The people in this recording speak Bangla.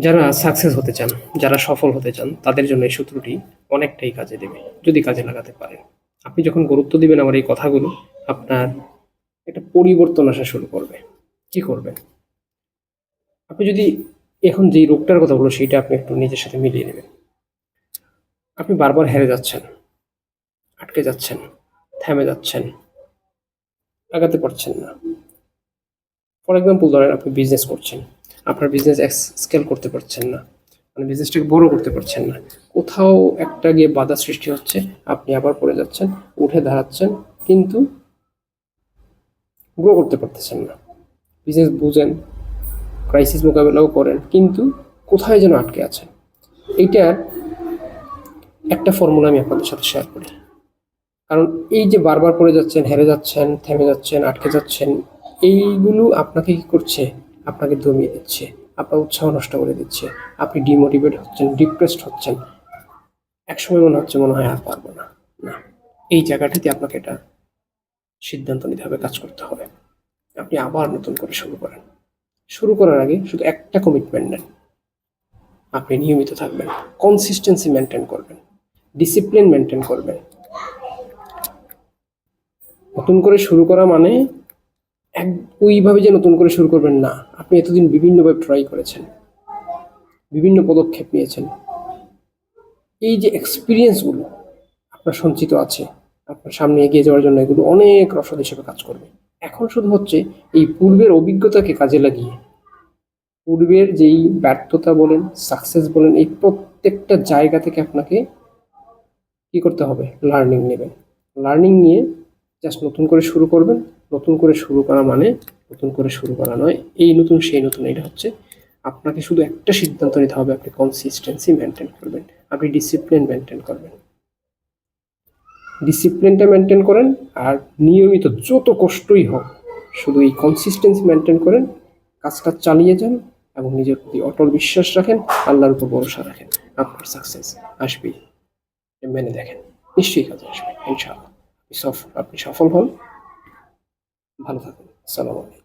যারা সাকসেস হতে চান, যারা সফল হতে চান তাদের জন্য এই সূত্রটি অনেকটাই কাজে দেবে যদি কাজে লাগাতে পারেন। আপনি যখন গুরুত্ব দিবেন আমার এই কথাগুলো, আপনার একটা পরিবর্তন আসা শুরু করবে। কি করবেন? আপনি যদি এখন যেই রোগটার কথা বলবো সেইটা আপনি একটু নিজের সাথে মিলিয়ে নেবেন। আপনি বারবার হেরে যাচ্ছেন, আটকে যাচ্ছেন, থেমে যাচ্ছেন, আগাতে পারছেন না। ফর এক্সাম্পল ধরেন আপনি বিজনেস করছেন, আপনার বিজনেস স্কেল করতে পারছেন না, মানে বিজনেসটাকে বড় করতে পারছেন না। কোথাও একটা গিয়ে বাধা সৃষ্টি হচ্ছে, আপনি আবার পড়ে যাচ্ছেন, উঠে দাঁড়াচ্ছেন, কিন্তু গ্রো করতে পারতেছেন না। বিজনেস বুঝেন, ক্রাইসিস মোকাবেলাও করেন, কিন্তু কোথায় যেন আটকে আছেন। এইটার একটা ফর্মুলা আমি আপনাদের সাথে শেয়ার করি। কারণ এই যে বারবার পড়ে যাচ্ছেন, হেরে যাচ্ছেন, থেমে যাচ্ছেন, আটকে যাচ্ছেন, এইগুলো আপনাকে কি করছে? আপনাকে দমিয়ে দিচ্ছে, আপনার উৎসাহ নষ্ট করে দিচ্ছে। আপনি ডিমোটিভেট হচ্ছেন, ডিপ্রেসড হচ্ছেন। একসময় মনে হয় আর পারবো না। না, এই জায়গাটাতে আপনাকে এটা সিদ্ধান্ত নিতে হবে, কাজ করতে হবে। আপনি আবার নতুন করে শুরু করেন। শুরু করার আগে শুধু একটা কমিটমেন্ট নেন। আপনি নিয়মিত থাকবেন, কনসিস্টেন্সি মেনটেন করবেন, ডিসিপ্লিন মেনটেন করবেন। নতুন করে শুরু করা মানে এক ওইভাবে যে নতুন করে শুরু করবেন না। আপনি এতদিন বিভিন্নভাবে ট্রাই করেছেন, বিভিন্ন পদক্ষেপ নিয়েছেন। এই যে এক্সপিরিয়েন্সগুলো আপনার সঞ্চিত আছে, আপনার সামনে এগিয়ে যাওয়ার জন্য এগুলো অনেক রসদ হিসেবে কাজ করবে। এখন শুধু হচ্ছে এই পূর্বের অভিজ্ঞতাকে কাজে লাগিয়ে পূর্বের যেই ব্যর্থতা বলেন, সাকসেস বলেন, এই প্রত্যেকটা জায়গা থেকে আপনাকে কি করতে হবে? লার্নিং নেবেন। লার্নিং নিয়ে জাস্ট নতুন করে শুরু করবেন। নতুন করে শুরু করা মানে নতুন করে শুরু করা নয়, এই নতুন সেই নতুন। এটা হচ্ছে আপনাকে শুধু একটা সিদ্ধান্ত নিতে হবে, আপনি কনসিস্টেন্সি মেনটেন করবেন, আপনি ডিসিপ্লিন মেনটেন করবেন। ডিসিপ্লিনটা মেনটেন করেন, আর নিয়মিত যত কষ্টই হোক শুধু এই কনসিস্টেন্সি মেনটেন করেন, কাজটা চালিয়ে যান এবং নিজের প্রতি অটল বিশ্বাস রাখেন, আল্লাহর উপর ভরসা রাখেন। আপনার সাকসেস আসবেই, মেনে দেখেন, নিশ্চয়ই কাজে আসবে ইনশাআল্লাহ। আপনি সফল হন। ভালো থাকুন। আসসালামু আলাইকুম।